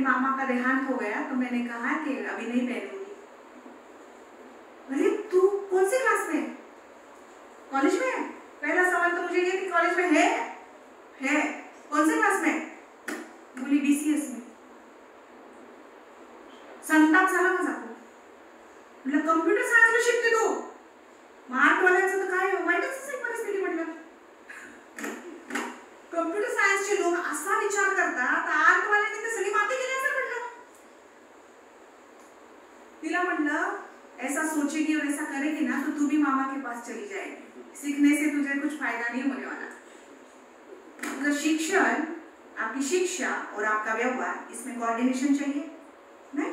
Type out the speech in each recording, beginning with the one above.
मामा का देहांत हो गया तो मैंने कहा कि अभी नहीं पहनूंगी। अरे तू कौन से क्लास में? कॉलेज में? पहला सवाल तो मुझे ये कि कॉलेज में है कौन से क्लास में? बोली BCS में। संताप झाला माझा। म्हटलं कम्प्युटर सायन्सला शिकते तू, मार्क वाल्याचं तर काय वाईटच असेल परिस्थिती। म्हटलं कम्प्युटर सायन्सचे लोक असा विचार करतात, आर्ट वाल्यांनी तर सगळी माती केली असेल। म्हटलं तिला म्हटलं ऐसा सोचेगी और ऐसा करेगी ना तो तू भी मामा के पास चली जाएगी, सीखने से तुझे कुछ फायदा नहीं होने वाला। तो शिक्षण, आपकी शिक्षा और आपका व्यवहार, इसमें कोऑर्डिनेशन चाहिए नहीं?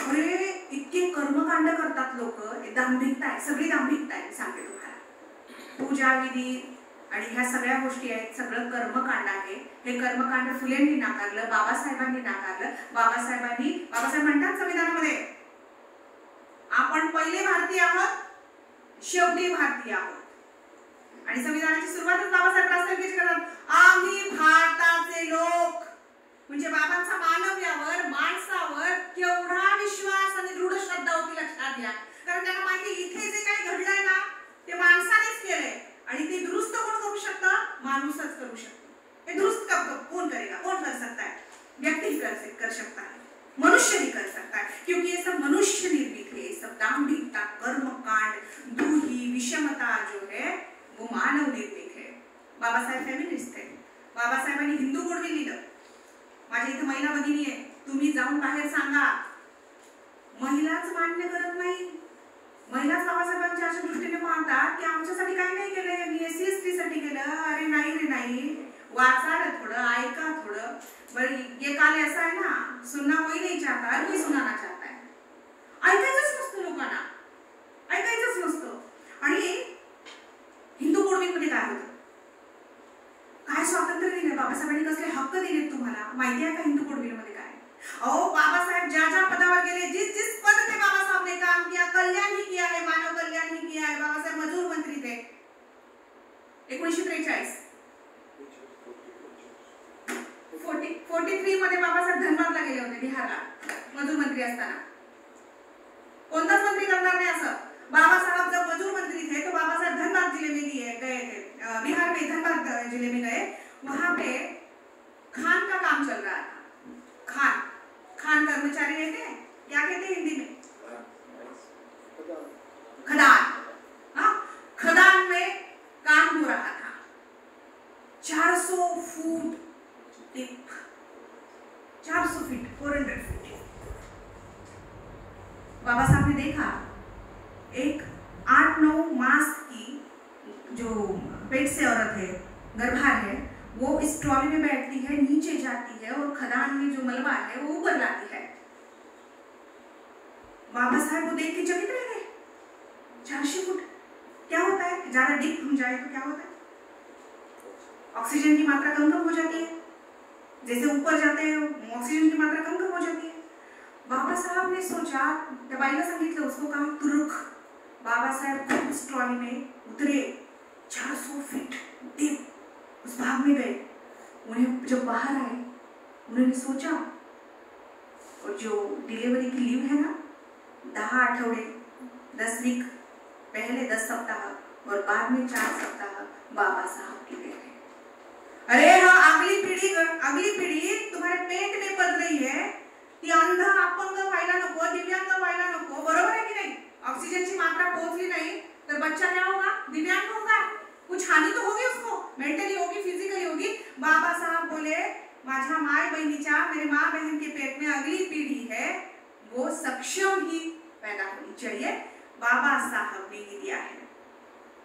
अरे इतके कर्मकांड करतात लोक, दांभिकता आहे, सगळी दांभिकता आहे। सांगते तुम्हाला पूजा विधी आणि ह्या सगळ्या गोष्टी आहेत, सगळं कर्मकांड आहे। हे कर्मकांड फुलेंनी नाकारलं, बाबासाहेबांनी नाकारलं। बाबासाहेब म्हणतात संविधानामध्ये आपण पहिले भारतीय आहोत, शेवटी भारतीय आहोत। आणि संविधानाची सुरुवातच बाबासाहेब राष्ट्रपती करतात, आम्ही भारताचे लोक। म्हणजे बाबांचा मानव्यावर, माणसावर केवढा विश्वास आणि दृढ श्रद्धा होती, लक्षात घ्या। कारण त्यांना माहिती इथे जे काही घडलंय ना ते माणसानेच केलंय आणि ते दुरुस्त कोण करू शकतं? माणूसच करू शकतो। हे दुरुस्त कौन करेगा? कौन कर सकता है? व्यक्ति कर सकता है, मनुष्य ही कर सकता है, क्योंकि ये सब मनुष्य निर्मित है। सब दांभिकता, कर्मकांड, दूही, विषमता जो है वो मानव निर्मित है। बाबासाहेब फेमिनिस्ट थे। बाबासाहेबांनी हिंदू कोड लिहिलं। माझ्या इथे महिला भगिनी आहे, तुम्ही जाऊन बाहेर सांगा, महिलाच मान्य करत नाही। महिलाच बाबासाहेबांच्या अशा दृष्टीने पाहतात की आमच्यासाठी काही नाही केलं, यांनी SC ST साठी केलं। अरे नाही रे नाही, वाचा रे थोडं, ऐका थोडं। बरं ये काल ऐसा है ना, सुनना कोई नहीं चाहता, हर कोई सुनाना चाहता है। ऐकायचंच नसतं लोकांना, ऐकायचंच नसतं। आणि हिंदू कोडमध्ये काय होतं? काय स्वातंत्र्य दिले बाबासाहेबांनी, कसले हक्क दिलेत तुम्हाला माहिती आहे का? हिंदू कोडमध्ये काय? अहो बाबासाहेब ज्या पदावर गेले, जिस पद पे बाबासाहेब ने काम किया, कल्याण ही किया है, मानव कल्याण ही किया है। बाबासाहेब मजूर मंत्री थे 1943। 43 मध्ये बाबासाहेब धनबादला गेले होते, बिहारला, मजूर मंत्री असताना। कोणताच मंत्री करणार नाही असं। बाबासाहेब जब मजूर मंत्री थे तो बाबासाहेब धनबाद जिले में गए थे, बिहार में धनबाद जिले में गए। वहां पे खान का काम चल रहा था। खान कर्मचारी रहते हैं, क्या कहते हैं हिंदी में? खदान। हाँ, खदान में काम हो रहा था। 400 फुट डीप, 400 फीट, 400 फीट। बाबा साहब ने देखा एक 8-9 मास की जो पेट से औरत है, गर्भार है, वो इस ट्रॉली में बैठती है, नीचे जाती है और खदान में जो मलबा है वो ऊपर लाती है। बाबा साहब को देख के चकित रह गए। 400 फुट क्या होता है? ज्यादा डीप हम जाए तो क्या होता है? ऑक्सीजन की मात्रा कम हो जाती है। जैसे ऊपर जाते हैं ऑक्सीजन की मात्रा कम हो जाती है। बाबा साहब ने सोचा, दवाईला सांगितलं, उसको कहा तू रुक। बाबा साहब खुद उस ट्रॉली में उतरे, 400 फीट डीप उस भाग में गए। उन्हें जब बाहर आए, उन्होंने सोचा, और जो डिलीवरी की लीव है ना, 10 आठवडे, 10 वीक, पहले 10 सप्ताह और बाद में 4 सप्ताह बाबा साहब के लिए। अरे हाँ, अगली पीढ़ी तुम्हारे पेट में पल रही है, ती अंध अपंग व्हायला नको, दिव्यांग व्हायला नको, बरोबर है कि नहीं? ऑक्सीजन की मात्रा पहुंचली नहीं तो बच्चा क्या होगा? दिव्यांग होगा। कुछ हानि तो होगी उसको, मेंटली होगी, फिजिकली होगी। बाबा साहब बोले, माझ्या माय बहिणीच्या, मेरे माँ बहन के पेट में अगली पीढ़ी है, वो सक्षम ही पैदा होनी चाहिए। बाबा साहब ने ही दिया है।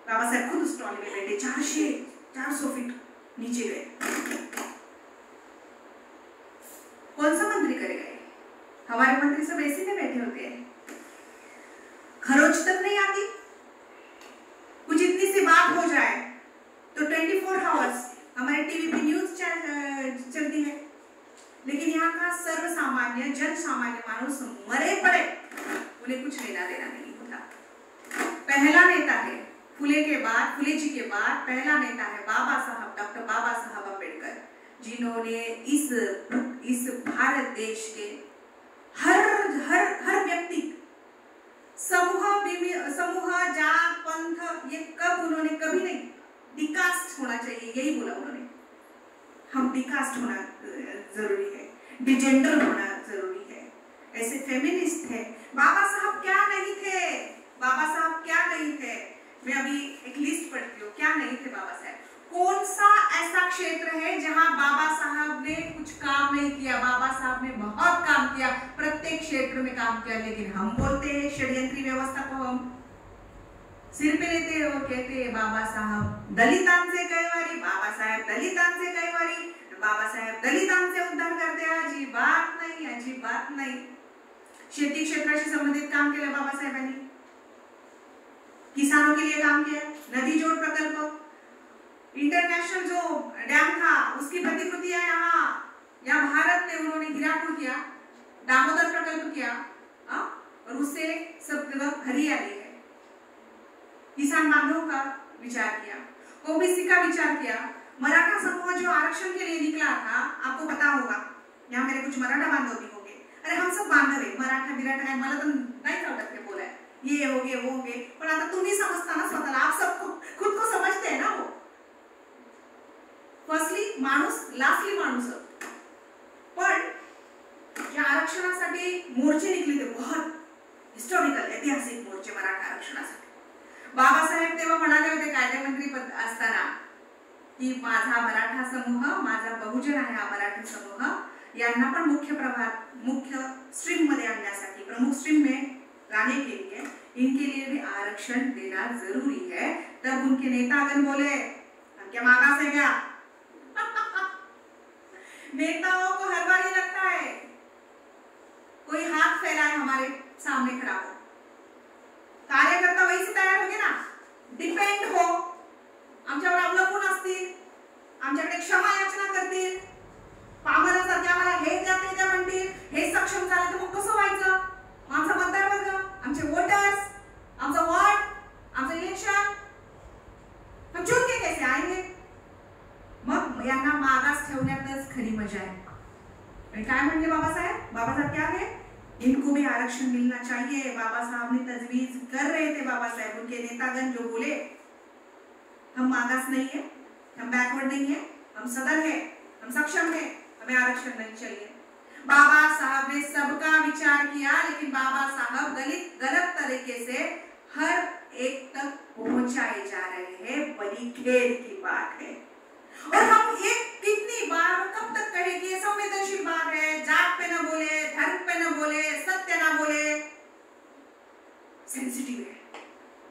बाबा साहब खुद उस ट्रॉली में बैठे, 400 फीट नीचे गए। कौन सा मंत्री करेगा? हमारे मंत्री सब एसी में बैठे होते हैं, खरोच तक नहीं आती। कुछ इतनी सी बात हो जाए तो 24 आवर्स हमारे टीवी पे न्यूज चलती है, लेकिन यहाँ का सर्वसामान्य जन सामान्य मानुस मरे पड़े, उन्हें कुछ लेना देना नहीं होता। पहला नेता है फुले जी के बाद पहला नेता है बाबा साहब, डॉक्टर बाबा साहब अम्बेडकर। जिन्होंने इस भारत देश के हर हर हर व्यक्ति समूह जात पंथ, ये उन्होंने कभी नहीं, डिकास्ट होना चाहिए, यही बोला उन्होंने। हम डिकास्ट होना जरूरी है, डिजेंडर होना जरूरी है। ऐसे फेमिनिस्ट थे। बाबा साहब क्या नहीं थे, बाबा साहब क्या नहीं थे। मैं अभी एक लिस्ट पढ़ती हूँ, क्या नहीं थे बाबा साहब। कौन सा ऐसा क्षेत्र है जहां बाबा साहब ने कुछ काम नहीं किया? बाबा साहब ने बहुत काम किया, प्रत्येक क्षेत्र में काम किया, लेकिन हम बोलते हैं षड्यंत्री व्यवस्था को हम सिर पे लेते हैं और कहते हैं बाबा साहब दलितांचे कैवारी, बाबा साहेब दलितांचे कैवारी, बाबा साहेब दलितांचे उद्धार करते। अजिबात नाही, अजिबात नाही। शेती क्षेत्राशी संबंधित काम केलं बाबा साहेबांनी, किसानों के लिए काम किया, नदी जोड़ प्रकल्प, इंटरनेशनल जो डैम था उसकी प्रतिकृतियां यहाँ भारत में उन्होंने हीरापुर किया, दामोदर प्रकल्प किया, और उससे सब जगह हरियाली है। किसान बांधवों का विचार किया, ओबीसी का विचार किया। मराठा समूह जो आरक्षण के लिए निकला था, आपको पता होगा, यहाँ मेरे कुछ मराठा बांधव भी होंगे। अरे हम सब बांधव है, मराठा बिराठा काय मला तर नाही कळत ते बोलाय, ये होगे वो होगे, पण आता तुम्ही समजता ना स्वतःला, आप सब खुद को समझते हैं ना। वो फर्स्टली माणूस, लास्टली माणूस। पण या आरक्षणासाठी मोर्चे निघले थे, बहुत हिस्टोरिकल ऐतिहासिक मोर्चे मराठा आरक्षणासाठी। बाबासाहेब तेव्हा म्हणाले होते कायदेमंत्री पद असताना की माझा मराठा समूह, माझा बहुजन आहे हा मराठा समूह, यांना पण मुख्य स्ट्रीम मध्ये आणण्यासाठी, प्रमुख स्ट्रीम में लाने के लिए इनके लिए भी आरक्षण देना जरूरी है। तब उनके नेतागण बोले हम क्या मागास है क्या? नेताओं को हर बार ये लगता है कोई हाथ फैलाए हमारे सामने खड़ा हो, कार्यकर्ता वही से तयार होंगे ना, डिपेंड हो, आमच्यावर अवलंबून असतील, आमच्याकडे क्षमा याचना करतील, पामरासारखे आम्हाला हे द्या ते द्या म्हणतील, हे सक्षम झालं तर मग कसं व्हायचं? आमचा मतदारवर्ग, आमचे वोटर्स, आमचा वॉर्ड, आमचं इलेक्शन, हम चुन के कैसे आएंगे? मग यांना मागास ठेवण्यातच खरी मजा आहे। आणि काय म्हणले बाबासाहेब? बाबासाहेब क्या है? इनको भी आरक्षण मिलना चाहिए। बाबा साहब ने तजवीज कर रहे थे, बाबा साहब, उनके नेतागण जो बोले हम मागास नहीं है, हम बैकवर्ड नहीं है, हम सदन है, हम सक्षम है, हमें आरक्षण नहीं चाहिए। बाबा साहब ने सबका विचार किया, लेकिन बाबा साहब गलत तरीके से हर एक तक पहुंचाए जा रहे हैं, बड़ी खेद की बात है। और हम कितनी बार, कब तक कहे कि ये संवेदनशील बात है, जात पे न बोले, धर्म पे न बोले, सत्य न बोले, सेंसिटिव है,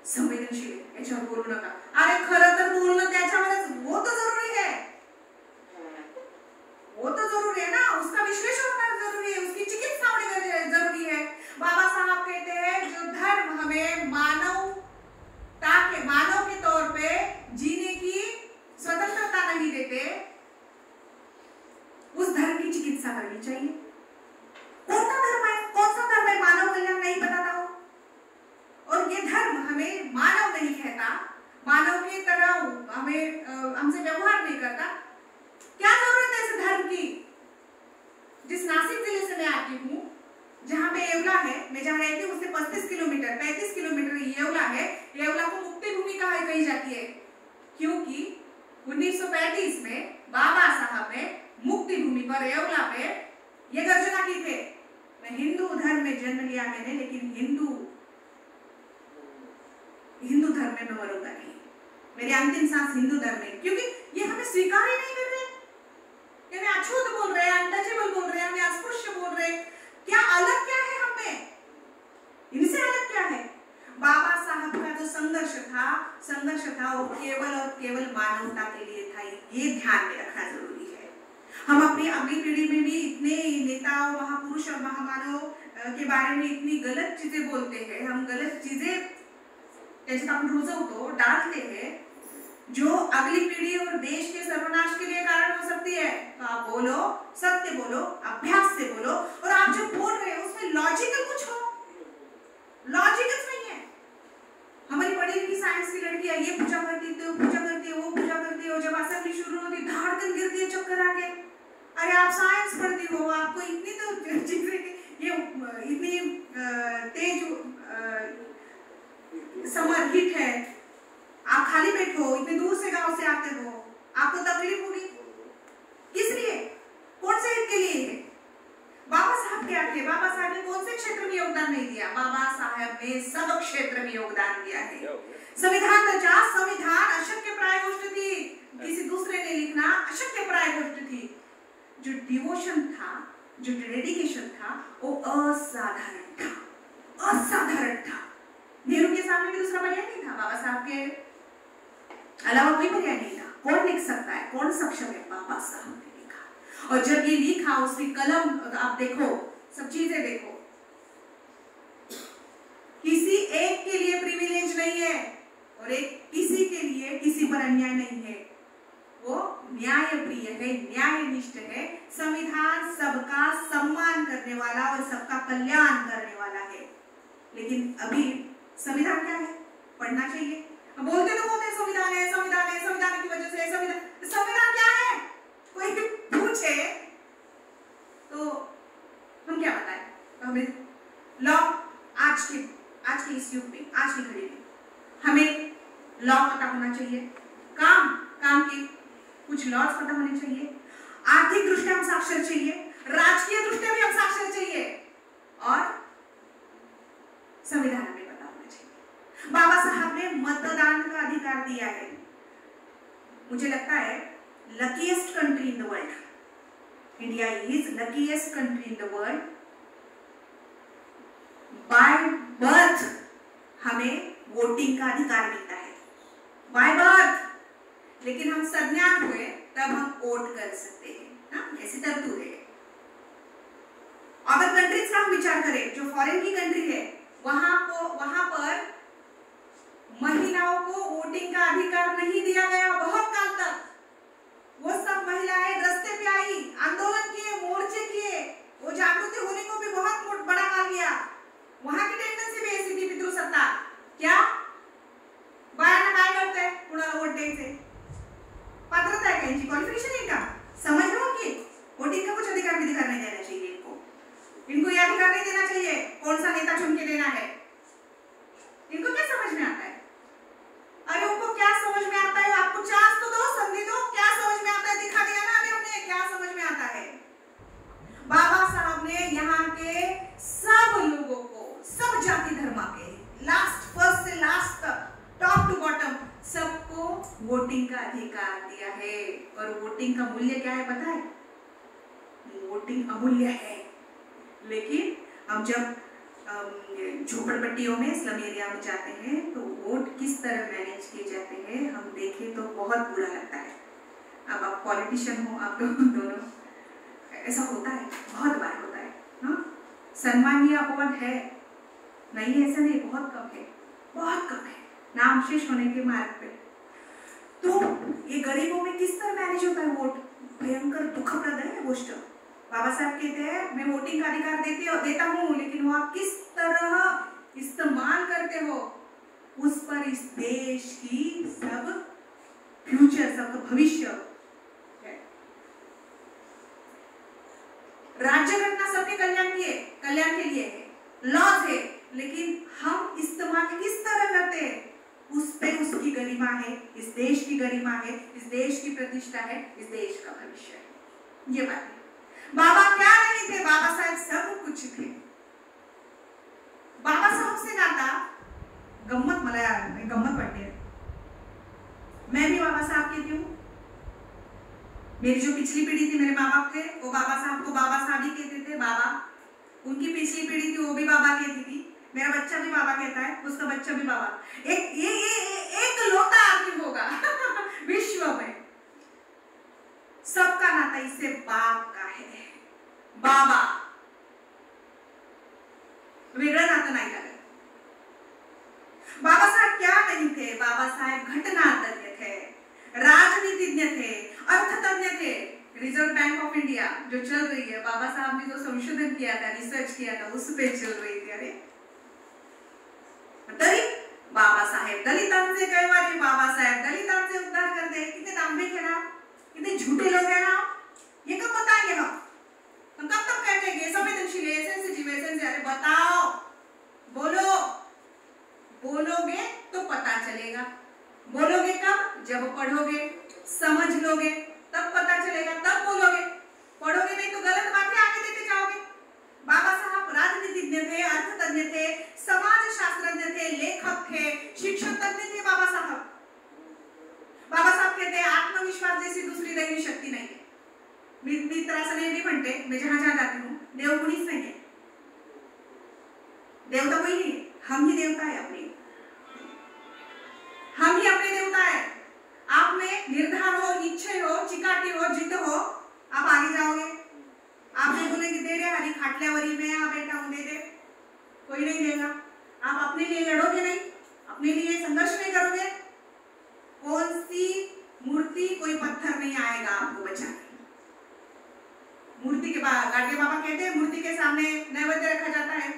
संवेदनशील है, याच्यावर बोलू नका। अरे खरं तर बोलणं त्याच्यावरच, वो तो जरूरी है, वो तो जरूरी है ना, उसका विश्लेषण होना जरूरी है, उसकी चिकित्सा होनी जरूरी है। बाबा साहब कहते हैं जो धर्म हमें मानव के तौर पे जीने की स्वतंत्रता नहीं देते, उस धर्म की चिकित्सा करनी चाहिए। कौन सा धर्म है मानव कल्याण नहीं बताता हो, और ये धर्म हमें मानव नहीं कहता, मानव की तरह हमें हमसे व्यवहार नहीं करता। क्या जरूरत है इस धर्म की? जिस नासिक जिले से मैं आती हूँ, जहाँ पे येवला है, मैं जहाँ रहती हूँ उससे 35 किलोमीटर येवला है। येवला को मुक्ति भूमि कही जाती है, क्योंकि 1935 में बाबा साहब ने मुक्ति भूमि पर, येवला पे ये गर्जना की थे, मैं हिंदू धर्म में जन्म लिया मैंने, लेकिन हिंदू धर्म में मैं मरूंगा नहीं, मेरी अंतिम सांस हिंदू धर्म में, क्योंकि ये हमें स्वीकार ही नहीं कर रहे, ये हमें अछूत बोल रहे हैं, अनटचेबल बोल रहे हैं, हमें अस्पृश्य बोल रहे हैं। क्या अलग क्या है हमें? इनसे अलग क्या है? बाबा साहब का जो संघर्ष था वो केवल और केवल मानवता के लिए था, ये ध्यान में रखना जरूरी है। हम अपनी अगली पीढ़ी में भी इतने नेताओं, महापुरुष और महामानव के बारे में इतनी गलत चीजें बोलते हैं, हम गलत चीजें त्याच्यात आपण रुजवतो, डालते हैं, जो अगली पीढ़ी और देश के सर्वनाश के लिए कारण हो सकती है। तो आप बोलो, सत्य बोलो, अभ्यास से बोलो, और आप जो बोल रहे हो उसमें लॉजिकल कुछ हो, लॉजिकल नहीं है। हमारी पढ़ी लिखी साइंस की लड़कियां ये पूजा करती है, वो पूजा करती है, वो पूजा करती है, और जब असेंबली शुरू होती है धाड़ दिन गिरती है चक्कर आके। अरे आप साइंस पढ़ती हो, आपको इतनी तो चीजें, ये इतनी तेज समर हीट है, आप खाली बैठो, इतने दूर से गांव से आते हो, आपको तकलीफ होगी। किस लिए? कौन से हित के लिए है? बाबा साहब क्या थे? बाबा साहब ने कौन से क्षेत्र में योगदान नहीं दिया? बाबा साहब ने सब क्षेत्र में योगदान दिया है। संविधान रचा, संविधान अशक्य प्राय गोष्ट थी, किसी दूसरे ने लिखना अशक्य प्राय गोष्ट थी। जो डिवोशन था, जो डेडिकेशन था, वो असाधारण था, असाधारण था। नेहरू के सामने भी दूसरा पर्याय नहीं था, बाबा साहब के अलावा कोई पर्याय नहीं था। कौन लिख सकता है, कौन सक्षम है? बाबा साहब ने लिखा। और जब ये लिखा, उसकी कलम आप देखो, सब चीजें देखो, किसी एक के लिए प्रिविलेज नहीं है और एक किसी के लिए किसी पर अन्याय नहीं है। वो न्याय प्रिय है, न्यायनिष्ठ है। संविधान सबका सम्मान करने वाला और सबका कल्याण करने वाला है। लेकिन अभी संविधान क्या है? पढ़ना चाहिए। बोलते तो बोलते संविधान है, संविधान है, संविधान की वजह से संविधान क्या है? कोई पूछे तो हम क्या बताएं? हमें लॉ आज के इस युग में, आज की घड़ी में हमें लॉ पता होना चाहिए। काम के कुछ लॉज पता होने चाहिए। आर्थिक दृष्टि हम साक्षर चाहिए, राजकीय दृष्टि भी हम साक्षर चाहिए, और संविधान हमें पता होना चाहिए। बाबा साहब ने मतदान का अधिकार दिया है। मुझे लगता है luckiest country in the world. India is luckiest country in the world. By birth हमें वोटिंग का अधिकार मिलता है, by birth। लेकिन हम सज्ञान हुए तब हम वोट कर सकते हैं, ना? ऐसी तरतूद है। अगर कंट्रीज का हम विचार करें, जो फॉरेन की कंट्री है, वहां पर महिलाओं को वोटिंग का अधिकार नहीं दिया गया बहुत काल तक। वो सब महिलाएं रास्ते पे आई, आंदोलन किए, मोर्चे किए, वो जागृति होने को भी बहुत बड़ा काल लिया। वहां की टेंडेंसी भी ऐसी थी, पितृसत्ता। क्या बाया काय करते कुणाला वोट द्यायचे? पात्रता है क्या इनकी? क्वालिफिकेशन है इनका? समझ लो कि वोटिंग का कुछ अधिकार नहीं देना चाहिए इनको ये अधिकार नहीं देना चाहिए कौन सा नेता चुन के देना है। इनको क्या समझ में आता है? अरे उनको क्या समझ में आता है? आपको चांस तो दो, संधि दो। क्या समझ में आता है? दिखा दिया ना अभी हमने, क्या समझ में आता है। बाबा साहब ने यहाँ के सब लोगों को, सब जाति धर्म के, फर्स्ट से लास्ट तक, टॉप टू बॉटम, सबको वोटिंग का अधिकार दिया है। और वोटिंग का मूल्य क्या है पता है? वोटिंग अमूल्य है। लेकिन हम जब झोपड़पट्टियों में, स्लम एरिया में जाते हैं तो वोट किस तरह मैनेज किए जाते हैं हम देखें तो बहुत बुरा लगता है। अब आप पॉलिटिशियन हो, आप दोनों, ऐसा होता है, बहुत बार होता है। हाँ, सम्मानीय अपवाद है, नहीं ऐसा नहीं, बहुत कम है, बहुत कम है, नाम शेष होने के मार्ग पे। तो ये गरीबों में किस तरह मैनेज होता है वोट? भयंकर दुखप्रद है गोष्ट। बाबा साहब कहते हैं मैं वोटिंग का अधिकार देता हूँ, लेकिन वो आप किस तरह इस्तेमाल करते हो उस पर इस देश की सब फ्यूचर, सबका भविष्य है। राज्य घटना सबके कल्याण के लिए है, लॉज है, लेकिन हम इस्तेमाल किस तरह करते हैं उस पे उसकी गरिमा है, इस देश की गरिमा है, इस देश की प्रतिष्ठा है, इस देश का भविष्य है। ये बात है। बाबा क्या नहीं थे? बाबा साहब सब कुछ थे। बाबा साहब से नाता गम्मत वाटते। मैं भी बाबा साहब कहती हूँ। मेरी जो पिछली पीढ़ी थी, मेरे माँ बाप थे, वो बाबा साहब को बाबा साहब ही कहते थे, बाबा। उनकी पिछली पीढ़ी थी, वो भी बाबा कहती थी। मेरा बच्चा भी बाबा कहता है, उसका बच्चा भी बाबा। एक लौता आदमी होगा विश्व में, सबका नाता इससे बाप का है, बाबा। वेगळं नातं नाही लागत। बाबा साहब क्या नहीं थे? बाबा साहब घटनातज्ञ थे, राजनीतिज्ञ थे, अर्थतज्ञ थे। रिजर्व बैंक ऑफ इंडिया जो चल रही है, बाबा साहब ने जो संशोधन किया था, रिसर्च किया था, उस पे चल रही थी। अरे तरी बाबासाहेब दलितांचे कैवारी, बाबासाहेब दलितांचे उद्धार करते। कितने दांभिक है ना, कितने झूठे लोग हैं ना। ये कब बताएंगे रहेंगे हम कब तक कहेंगे संवेदनशील है, सेंसिटिव है, सेंसिटिव? अरे बताओ, बोलो। बोलोगे तो पता चलेगा। बोलोगे कब? जब पढ़ोगे, समझ लोगे, तब पता चलेगा, तब बोलोगे। पढ़ोगे नहीं तो गलत बातें आगे देते जाओगे। बाबा साहब राजनीतिज्ञ थे, अर्थतज्ञ थे, समाज शास्त्रज्ञ थे, लेखक थे, शिक्षक तज्ञ थे बाबा साहब। बाबा साहब कहते हैं आत्मविश्वास जैसी दूसरी दैवी शक्ति नहीं है। मी तर असं नेहमी म्हणते, मैं जहां जहां जाती हूँ, देव कोणीच नाही है, देवता कोई नहीं है, हम ही देवता है अपने, हम ही अपने देवता है। आप में निर्धार हो, निश्चय हो, चिकाटी हो, जिद हो, आप आगे जाओगे। आप नहीं बोलेंगे दे दे हरी खाटल्यावरी में आ बैठा हूं, दे दे, कोई नहीं देगा। आप अपने लिए लड़ोगे नहीं, अपने लिए संघर्ष नहीं करोगे, कौन सी मूर्ति, कोई पत्थर नहीं आएगा आपको बचाने। मूर्ति के गाड़गे बाबा कहते हैं मूर्ति के सामने नैवेद्य रखा जाता है,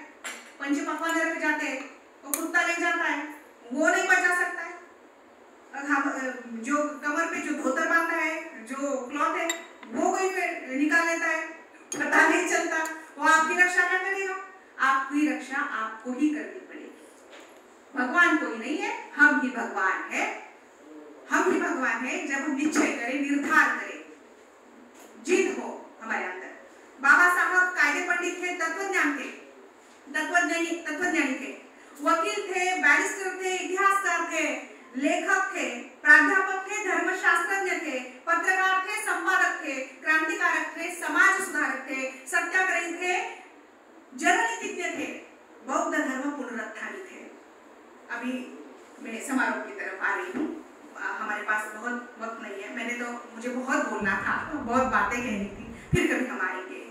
पंच पकवान रखे जाते हैं, वो कुत्ता ले जाता है, वो नहीं बचा सकता है। जो कमर पे जो धोतर बांधा है, जो क्लॉथ है, वो कोई निकाल लेता है, पता नहीं चलता। वो आपकी रक्षा क्या करेगा? आपकी रक्षा आपको ही करनी पड़ेगी। भगवान कोई नहीं है, हम ही भगवान है, हम ही भगवान है। जब हम निश्चय करें, निर्धार करें, जिद हो हमारे अंदर। बाबा साहब कायदे पंडित थे, तत्वज्ञान थे, तत्वज्ञानी थे, वकील थे, बैरिस्टर थे, इतिहासकार थे, लेखक थे, प्राध्यापक थे, धर्मशास्त्रज्ञ थे, पत्रकार थे, संपादक थे, क्रांतिकारक थे, समाज सुधारक थे, सत्याग्रही थे, जननीतिज्ञ थे, बौद्ध धर्म पुनरुत्थानी थे। अभी मैं समारोह की तरफ आ रही हूँ, हमारे पास बहुत वक्त नहीं है। मैंने तो, मुझे बहुत बोलना था, बहुत बातें कहनी थी, फिर कभी हम आएंगे।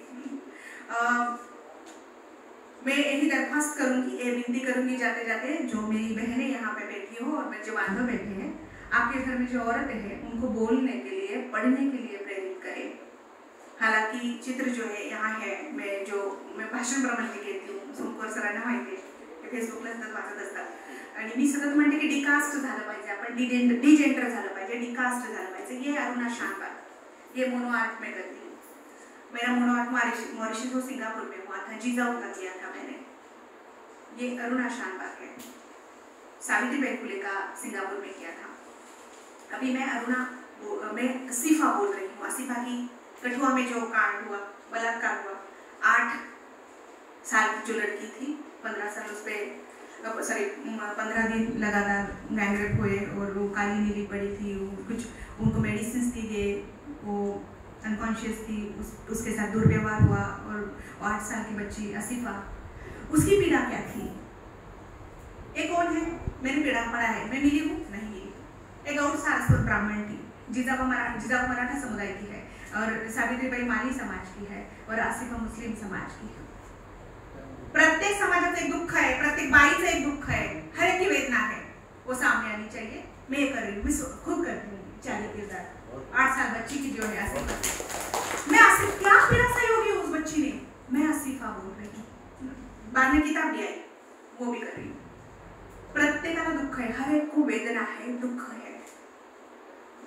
मैं यही दरख्वास्त करूंगी, ये विनती करूंगी जाते जाते, जो मेरी बहनें यहाँ पे बैठी हो और मेरे जो बांधव बैठे हैं, आपके घर में जो औरतें हैं, उनको बोलने के लिए, पढ़ने के लिए प्रेरित करें। हालांकि चित्र जो है यहाँ है, मैं भाषण प्रमाणे घेतली हूँ, सोमकर सरांना माहिती आहे, फेसबुकला सतत वाचत असतात आणि मी सतत म्हणते की डिकास्ट झालं पाहिजे, आपण डिजेंडर झालं पाहिजे, डिकास्ट झालं पाहिजे। ये अरुणा शानबाग, ये मोनोआर्ट में करती हूँ। मेरा मोनोआर्ट मॉरिशस और सिंगापुर में हुआ था, जीजाऊ का किया था मैंने। ये अरुणा शानबाग है, सावित्रीबाई फुले का सिंगापुर में किया था। अभी मैं मैं आसिफा बोल रही हूँ। आसिफा की कठुआ में जो कांड हुआ, बलात्कार हुआ, 8 साल की जो लड़की थी, 15 साल उस पर 15 दिन लगातार गैंगरेप हुए और वो काली नीली पड़ी थी, कुछ उनको मेडिसिन दी गए, वो अनकॉन्शियस थी, उसके साथ दुर्व्यवहार हुआ और 8 साल की बच्ची आसिफा, उसकी पीड़ा क्या थी? एक कौन है? मैंने पीड़ा पढ़ा है, मैं मिली हूँ नहीं मिली। एक और सारस्वत ब्राह्मण थी, जिजाऊ मराठा समुदाय की है और सावित्रीबाई माली समाज की है और आसिफा मुस्लिम समाज की है। प्रत्येक समाजाचं एक दुःख है, प्रत्येक बाईचं एक दुःख है, हर एक की वेदना है, वो सामने आनी चाहिए। मैं ये कर रही हूँ, मैं खुद करती हूँ। 40 किरदार 8 साल बच्ची की जो है आसिफा, मैं आसिफ क्या पीड़ा सहयोगी उस बच्ची ने, मैं आसिफा बोल रही हूँ। बाद में किताब भी आई, वो भी कर रही हूँ। प्रत्येकाला दुःख है, हर एक को वेदना है, दुःख है।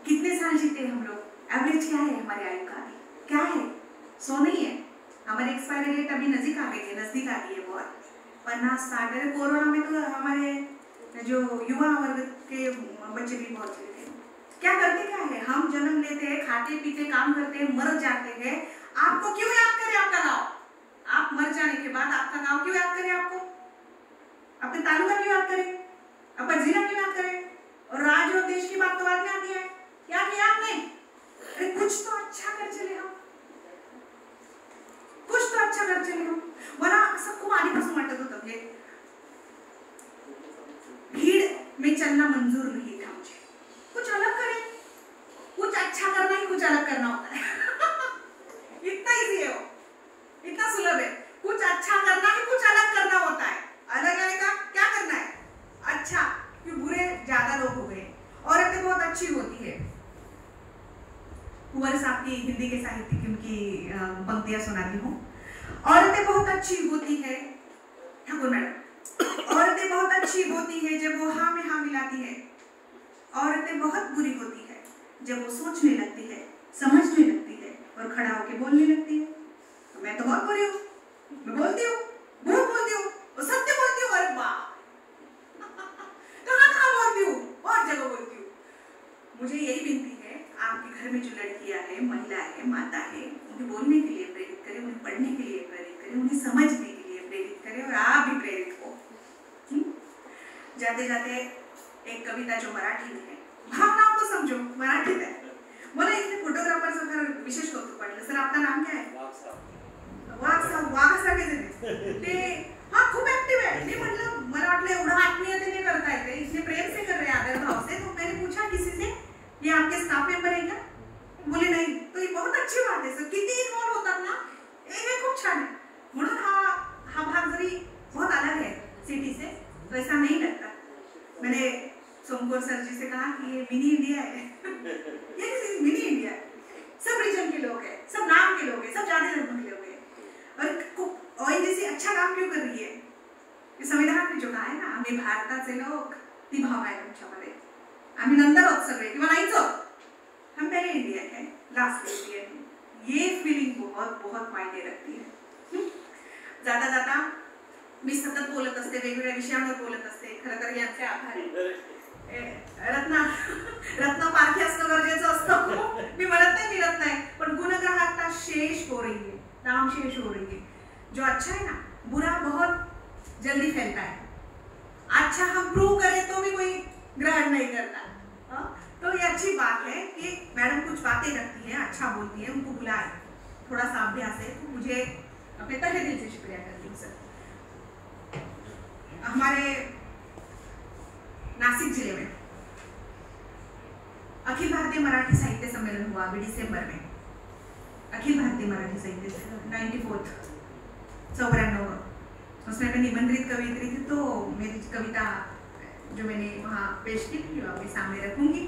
कितने साल जीते हम लोग? एवरेज क्या है हमारे आयु का? क्या है? 100 नहीं है। हमारी एक्सपायरी डेट अभी नजदीक आ गई है बहुत, 50-60। कोरोना में तो हमारे जो युवा वर्ग के बच्चे भी बहुत चले थे। क्या करते क्या है? हम जन्म लेते हैं, खाते पीते, काम करते हैं, मर जाते हैं। आपको क्यों याद करे आपका गाँव? आप मर जाने के बाद आपका गाँव क्यों याद करे आपको? अपने तालुका क्यों याद करे? अपना जिला क्यों याद करे? और राज्य और देश की बात तो बाद में आती है। क्या किया आपने? अरे कुछ तो अच्छा कर चले हम, कुछ तो अच्छा कर चले हम। मला असं खूप आधीपासून वाटत होतं की भीड़ में चलना मंजूर नहीं था मुझे। कुछ अलग करें, कुछ अच्छा करना ही कुछ अलग करना होता है। इतना इजी है वो, इतना सुलभ है। कुछ अच्छा करना ही कुछ अलग करना होता है। अलग आने का क्या करना है? अच्छा, क्यों बुरे ज्यादा लोग हो गए। औरतें बहुत अच्छी होती है। कुंवर साहब की हिंदी के साहित्य की उनकी पंक्तियां सुनाती हूँ। औरतें बहुत अच्छी होती है, ठाकुर मैडम, औरतें बहुत अच्छी होती है जब वो हाँ में हाँ मिलाती है। औरतें बहुत बुरी होती है जब वो सोचने लगती है, समझने लगती है, और खड़ा होके बोलने लगती है। तो मैं तो बहुत बुरी हूँ, मैं बोलती हूँ, बहुत बोलती हूँ और सत्य बोलती हूँ। अरे वाह, कहाँ बोलती हूँ, बहुत जगह बोलती हूँ। मुझे यही विनती है, आपके घर में जो लड़कियां है, महिला है, माता है, उन्हें बोलने के लिए प्रेरित करें, उन्हें पढ़ने के लिए प्रेरित करें, उन्हें समझने के लिए प्रेरित करें और आप भी प्रेरित हो। जाते जाते एक कविता जो मराठी में है, भावनाओं को समझो, मराठीत आहे. मला इथे फोटोग्राफरचं फार विशेष कौतुक वाटलं. सर आपका नाम क्या है? वाघ ते हाँ खूप एक्टिव है. नहीं मतलब मला वाटलं एवढं आत्मीयतेने करता येते, इतने प्रेम से कर रहे हैं, आदर भाव से. तो मैंने पूछा किसी से, ये आपके स्टाफ मेंबर है क्या? बोले नहीं. तो ये बहुत अच्छी बात है सर, किती इन्वॉल्व होतात ना, हे खूप छान है. म्हणून हा भाग जरी बहुत अलग है सिटी से, तो ऐसा नहीं लगता. मैंने सोमकोर सर जी से कहा कि ये मिनी इंडिया है. ये मिनी इंडिया है, सब रीजन के लोग हैं, सब नाम के लोग हैं, सब जाति धर्म के लोग हैं. और जैसे अच्छा काम क्यों कर रही है? संविधान में जो कहा है ना, आम्ही भारताचे लोक, ती भावना आहे तुमच्यामध्ये. आम्ही नंतर आहोत सगळे किंवा नाहीच आहोत, हम पहले इंडियन है, लास्ट इंडियन है. ये फीलिंग बहुत बहुत मायने रखती है. जाता जाता मी सतत बोलत असते, वेगवेगळ्या विषयांवर बोलत असते. खरं तर यांचे आभार आहे. रत्न पारखी असणं गरजेचं असतं. मी म्हणत नाही मी रत्न आहे, पण गुणग्राहकता शेष हो रही है, नाम शेष हो रही है. जो अच्छा है ना, बुरा बहुत जल्दी फैलता है. अच्छा हम प्रूव करें तो भी कोई ग्रहण नहीं करता. तो ये अच्छी बात है कि मैडम कुछ बातें रखती है, अच्छा बोलती है, उनको बुलाए. थोड़ा सा अभ्यास है, तो मुझे अपने तहे दिल से शुक्रिया करती हूँ सर. हमारे नासिक जिले में अखिल भारतीय मराठी साहित्य सम्मेलन हुआ अभी दिसंबर में. अखिल भारतीय मराठी साहित्य 94 उसमें मैं निमंत्रित कवियत्री थी. तो मेरी कविता जो मैंने वहाँ पेश की थी, आपके सामने रखूंगी.